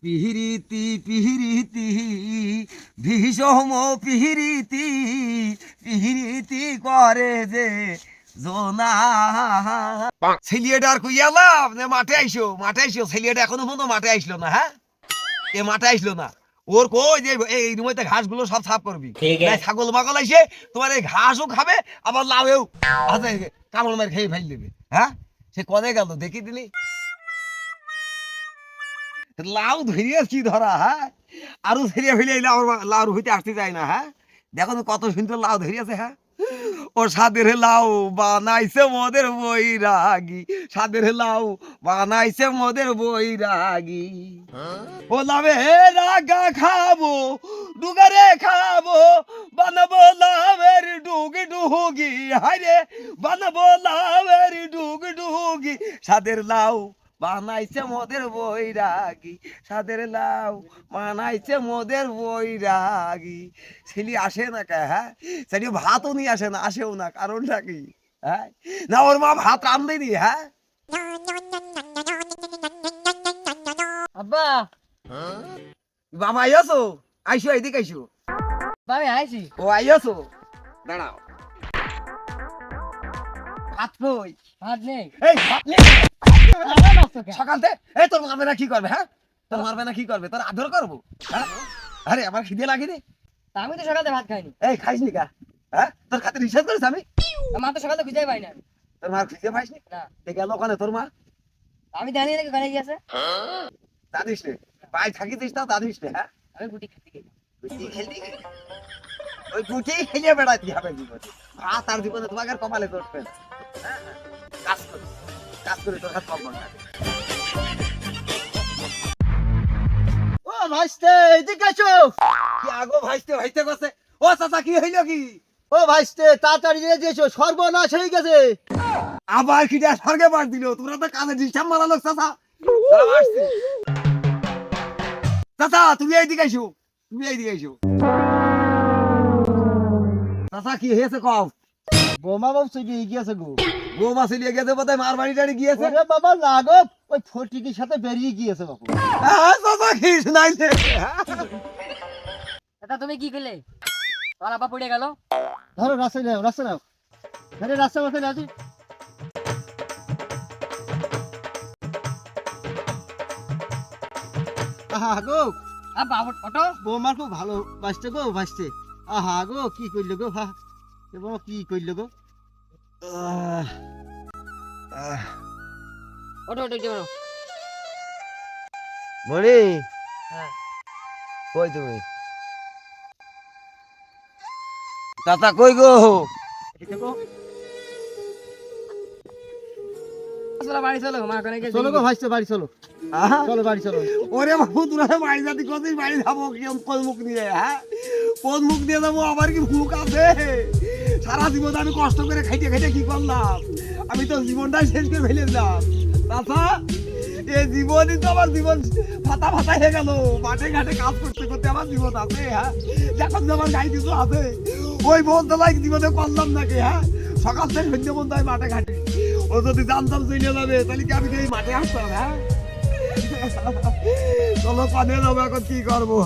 পিহিরিতি পিহিরিতি ভীষম পিহিরিতি পিহিরিতি করে যে জোনা ছেলিয়াটার কইয়ালাম যে মাঠে আইসো ছেলিয়াটা এখনো পর্যন্ত মাঠে আইসলো না। হ্যাঁ এ মাঠে আইসলো না। ওর কই যে এই রুমেতে ঘাসগুলো সব সাফ করবি, ছাগল মাগল আইসে তোমার এই ঘাসও খাবে আবার লাউও আছে কামড় মার খেয়ে ফেল দেবে। হ্যাঁ সে কনে গেল দেখি দিলি লাউ ধরিয়ে কি ধরা। হ্যাঁ আরো ধরিয়ে ফেলে লাউ হইতে আসতে যায় না। হ্যাঁ দেখো তো কত সুন্দর লাউ ধরিয়েছে। হ্যাঁ ও সাদের লাউ বানাইছে মোদের বৈরাগী, সাদের লাউ বানাইছে মোদের বৈরাগী। ও লাভে রাগা খাবো ডুগারে খাবো বানাবো লাভের ডুগ ডুগি, হাইরে বানাবো লাভের ডুগ ডুগি। সাদের লাউ বানাইছে মোদের বৈরাগী, সাদের লাউ বানাইছে মোদের বৈরাগী। ছেলে আসে না কে? হ্যাঁ ছেলে ভাতও নিয়ে আসে না, আসেও না, কারণটা কি? হ্যাঁ না ওর মা ভাত রান্ধেনি। হ্যাঁ আব্বা বাবা আইয়াছো? আইসো এদিকে আইসো। আমি আইছি। ও আইয়াছো, দাঁড়াও। ভাত কই? ভাত নেই। এই ভাত নেই সকালতে। এই তোর মারবে না কি করবে? হ্যাঁ তোর মারবে না কি করবে? তোর আদর করবো? হ্যাঁ আরে আমার খিদে লাগেনি। আমি তো সকালে ভাত খাইনি। এই খাইসনি কা? হ্যাঁ তোর খাতে রিসার্চ করেছ আমি? মা তো সকালে খুঁজে পাই না। তোর মার খুঁজে পাইসনি? না গেল ওখানে তোর মা? আমি জানি নাকি ওখানে গিয়েছে। দাদিস নে ভাই থাকিস না, দাদিস নে। হ্যাঁ আমি গুটি খেতে গেছি। গুটি খেলতে গেলি? ওই গুটি খেলে বেড়াতে হবে জীবনে। ভাত আর জীবনে তোমাকে আর কপালে করবে না। হ্যাঁ, কাজ করে কাজ করে তোর হাত কম না। ও ভাইস্তে এদিকে আসো। কি আগো ভাইস্তে ভাইস্তে করছে? ও চাচা কি হইল কি? ও ভাইস্তে তাড়াতাড়ি এদিকে এসো, সর্বনাশ হয়ে গেছে। আবার কিটা স্বর্গে পাঠ দিল? তোমরা তো কাজে ডিস্টার্ব মারা লোক চাচা। চাচা তুমি এইদিকে আইসো, তুমি এইদিকে আইসো। চাচা কি হয়েছে কও? বোমা বাবু চলে গিয়েছে গো। বৌমা চলিয়ে গেছে বোধহয়, মার বাড়ি টাড়ি গিয়েছে। ওরে বাবা না গো, ওই ফটিকের সাথে বেরিয়ে গিয়েছে বাবু। চাচা কি শুনাইছে? এটা তুমি কি করলে? তোমার আব্বা পড়ে গেল। ধরো রাস্তায় নাও, রাস্তায় নাও। আরে রাস্তা মাথায় নাও। আহা গো, আব্বা ওটো। বৌমার খুব ভালো বাসতে গো, বাসতে। আহা গো কি করলো গো, হা এ বাবা কি করলো গো। ওটো ওটো ওটো। মনি হ্যাঁ কই তুমি? চাচা কই গো? এদিকে গো। চলো বাড়ি চলো, মা ওখানে গেছে। চলো গো ভাইস্তে, বাড়ি চলো। চলো বাড়ি চলো। ওরে বাবু তোরা বাড়ি যাতি কতদিন বাড়ি যাবো? কোন মুখ নিয়ে? হ্যাঁ কোন মুখ দিয়ে যাবো? আমার কি মুখ আছে? সারা জীবন আমি কষ্ট করে খাইতে খাইতে কি করলাম? আমি তো জীবনটাই শেষ করে ফেলেছিলাম। চাচা এই জীবনই তো আমার জীবন ফাতা ফাতা হয়ে গেল। মাঠে ঘাটে কাজ করতে করতে আমার জীবন আছে। হ্যাঁ এখন যে আমার গাই কিছু আছে ওই বন্ধলাই জীবনে করলাম নাকি? হ্যাঁ সকাল থেকে সন্ধ্যে বন্ধ হয় মাঠে ঘাটে। ও যদি জানতাম চলে যাবে তাহলে কি আমি কি এই মাঠে আসতাম? হ্যাঁ চলো কানে যাবো, এখন কি করবো?